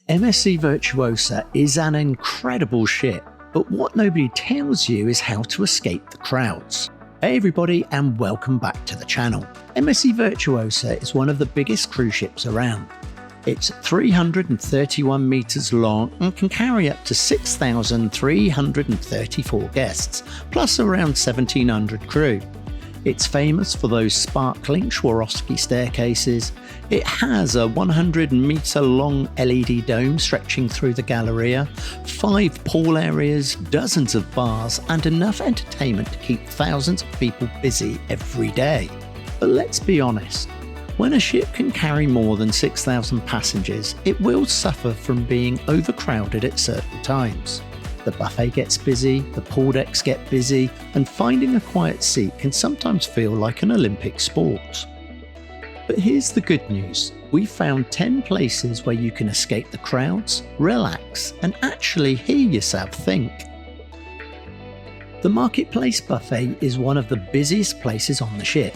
MSC Virtuosa is an incredible ship, but what nobody tells you is how to escape the crowds. Hey everybody, and welcome back to the channel. MSC Virtuosa is one of the biggest cruise ships around. It's 331 metres long and can carry up to 6,334 guests, plus around 1,700 crew. It's famous for those sparkling Swarovski staircases. It has a 100-metre long LED dome stretching through the Galleria, 5 pool areas, dozens of bars, and enough entertainment to keep thousands of people busy every day. But let's be honest, when a ship can carry more than 6,000 passengers, it will suffer from being overcrowded at certain times. The buffet gets busy, the pool decks get busy, and finding a quiet seat can sometimes feel like an Olympic sport. But here's the good news. We found 10 places where you can escape the crowds, relax, and actually hear yourself think. The Marketplace Buffet is one of the busiest places on the ship.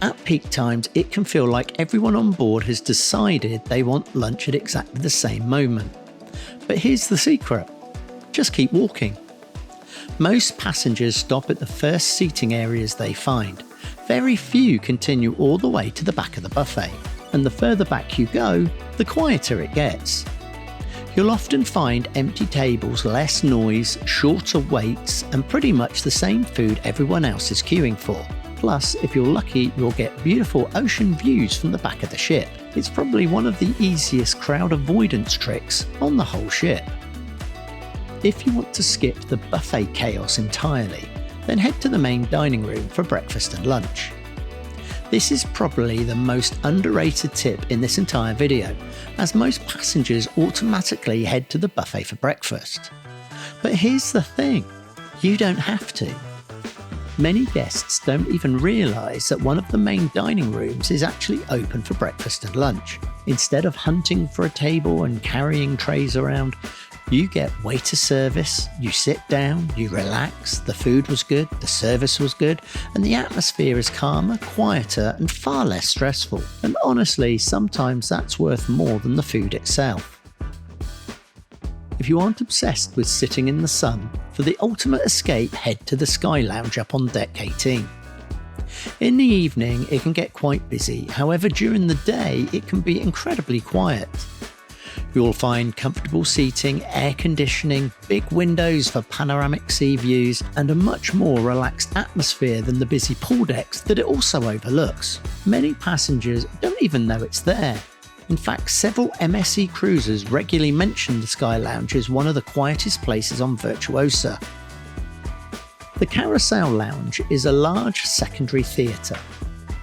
At peak times, it can feel like everyone on board has decided they want lunch at exactly the same moment. But here's the secret. Just keep walking. Most passengers stop at the first seating areas they find. Very few continue all the way to the back of the buffet, and the further back you go, the quieter it gets. You'll often find empty tables, less noise, shorter waits, and pretty much the same food everyone else is queuing for. Plus, if you're lucky, you'll get beautiful ocean views from the back of the ship. It's probably one of the easiest crowd avoidance tricks on the whole ship. If you want to skip the buffet chaos entirely, then head to the main dining room for breakfast and lunch. This is probably the most underrated tip in this entire video, as most passengers automatically head to the buffet for breakfast. But here's the thing, you don't have to. Many guests don't even realise that one of the main dining rooms is actually open for breakfast and lunch. Instead of hunting for a table and carrying trays around, you get waiter service, you sit down, you relax, the food was good, the service was good, and the atmosphere is calmer, quieter, and far less stressful. And honestly, sometimes that's worth more than the food itself. If you aren't obsessed with sitting in the sun, for the ultimate escape, head to the Sky Lounge up on deck 18. In the evening, it can get quite busy, however during the day it can be incredibly quiet. You'll find comfortable seating, air conditioning, big windows for panoramic sea views, and a much more relaxed atmosphere than the busy pool decks that it also overlooks. Many passengers don't even know it's there. In fact, several MSC cruisers regularly mention the Sky Lounge as one of the quietest places on Virtuosa. The Carousel Lounge is a large secondary theatre.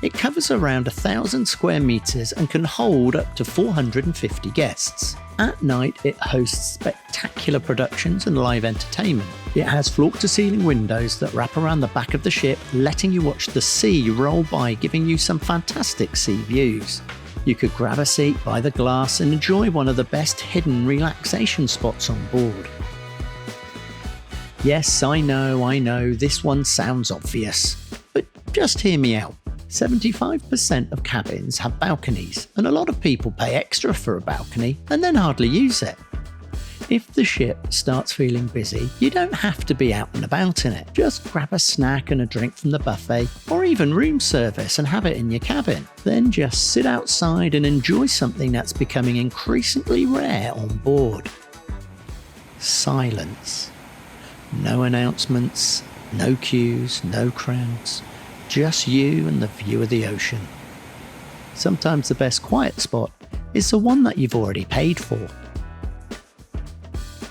It covers around 1,000 square metres and can hold up to 450 guests. At night, it hosts spectacular productions and live entertainment. It has floor-to-ceiling windows that wrap around the back of the ship, letting you watch the sea roll by, giving you some fantastic sea views. You could grab a seat by the glass and enjoy one of the best hidden relaxation spots on board. Yes, I know, this one sounds obvious, but just hear me out. 75% of cabins have balconies, and a lot of people pay extra for a balcony and then hardly use it. If the ship starts feeling busy, you don't have to be out and about in it. Just grab a snack and a drink from the buffet, or even room service, and have it in your cabin. Then just sit outside and enjoy something that's becoming increasingly rare on board. Silence. No announcements, no queues, no crowds. Just you and the view of the ocean. Sometimes the best quiet spot is the one that you've already paid for.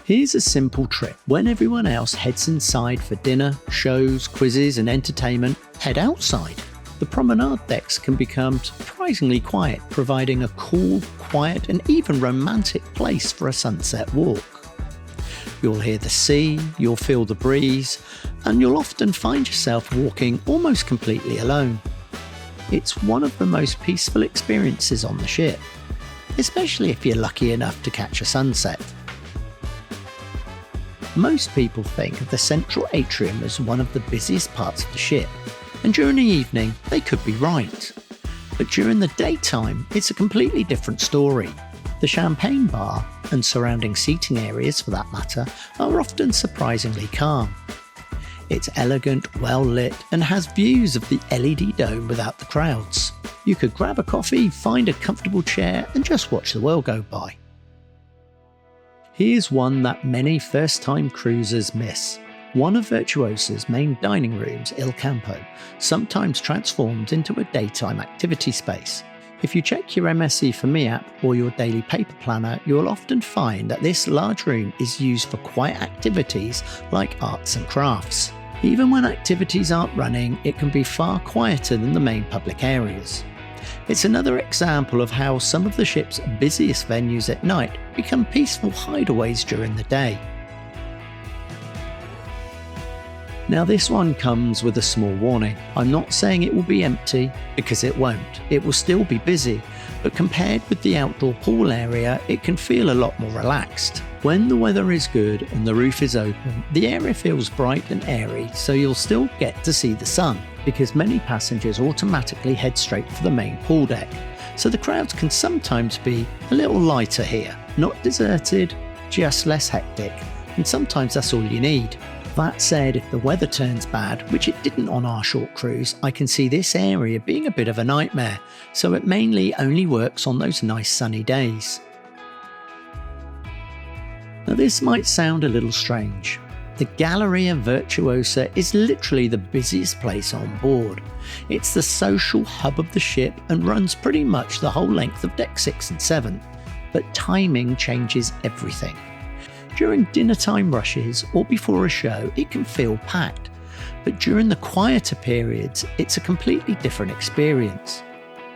Here's a simple trick. When everyone else heads inside for dinner, shows, quizzes and entertainment, head outside. The promenade decks can become surprisingly quiet, providing a cool, quiet and even romantic place for a sunset walk. You'll hear the sea, you'll feel the breeze, and you'll often find yourself walking almost completely alone. It's one of the most peaceful experiences on the ship, especially if you're lucky enough to catch a sunset. Most people think of the central atrium as one of the busiest parts of the ship, and during the evening they could be right. But during the daytime, it's a completely different story. The champagne bar, and surrounding seating areas for that matter, are often surprisingly calm. It's elegant, well lit, and has views of the LED dome without the crowds. You could grab a coffee, find a comfortable chair, and just watch the world go by. Here's one that many first-time cruisers miss. One of Virtuosa's main dining rooms, Il Campo, sometimes transforms into a daytime activity space. If you check your MSC For Me app or your daily paper planner, you'll often find that this large room is used for quiet activities like arts and crafts. Even when activities aren't running, it can be far quieter than the main public areas. It's another example of how some of the ship's busiest venues at night become peaceful hideaways during the day. Now this one comes with a small warning. I'm not saying it will be empty, because it won't. It will still be busy, but compared with the outdoor pool area, it can feel a lot more relaxed. When the weather is good and the roof is open, the area feels bright and airy, so you'll still get to see the sun, because many passengers automatically head straight for the main pool deck. So the crowds can sometimes be a little lighter here. Not deserted, just less hectic, and sometimes that's all you need. That said, if the weather turns bad, which it didn't on our short cruise, I can see this area being a bit of a nightmare, so it mainly only works on those nice sunny days. Now this might sound a little strange. The Galleria Virtuosa is literally the busiest place on board. It's the social hub of the ship and runs pretty much the whole length of deck 6 and 7, but timing changes everything. During dinner time rushes or before a show, it can feel packed, but during the quieter periods, it's a completely different experience.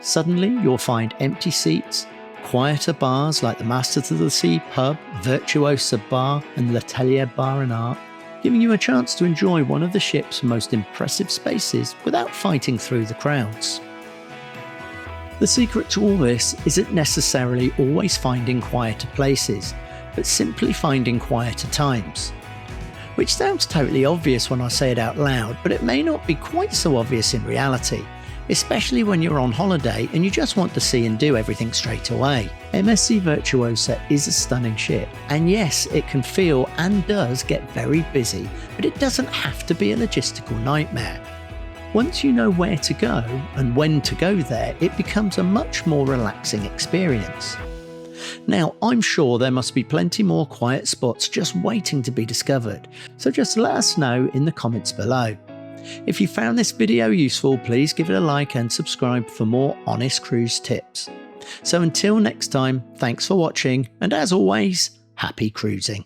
Suddenly, you'll find empty seats, quieter bars like the Masters of the Sea pub, Virtuosa bar, and L'Atelier Bar and Art, giving you a chance to enjoy one of the ship's most impressive spaces without fighting through the crowds. The secret to all this isn't necessarily always finding quieter places, but simply finding quieter times. Which sounds totally obvious when I say it out loud, but it may not be quite so obvious in reality, especially when you're on holiday and you just want to see and do everything straight away. MSC Virtuosa is a stunning ship, and yes, it can feel and does get very busy, but it doesn't have to be a logistical nightmare. Once you know where to go and when to go there, it becomes a much more relaxing experience. Now, I'm sure there must be plenty more quiet spots just waiting to be discovered, so just let us know in the comments below. If you found this video useful, please give it a like and subscribe for more honest cruise tips. So until next time, thanks for watching, and as always, happy cruising.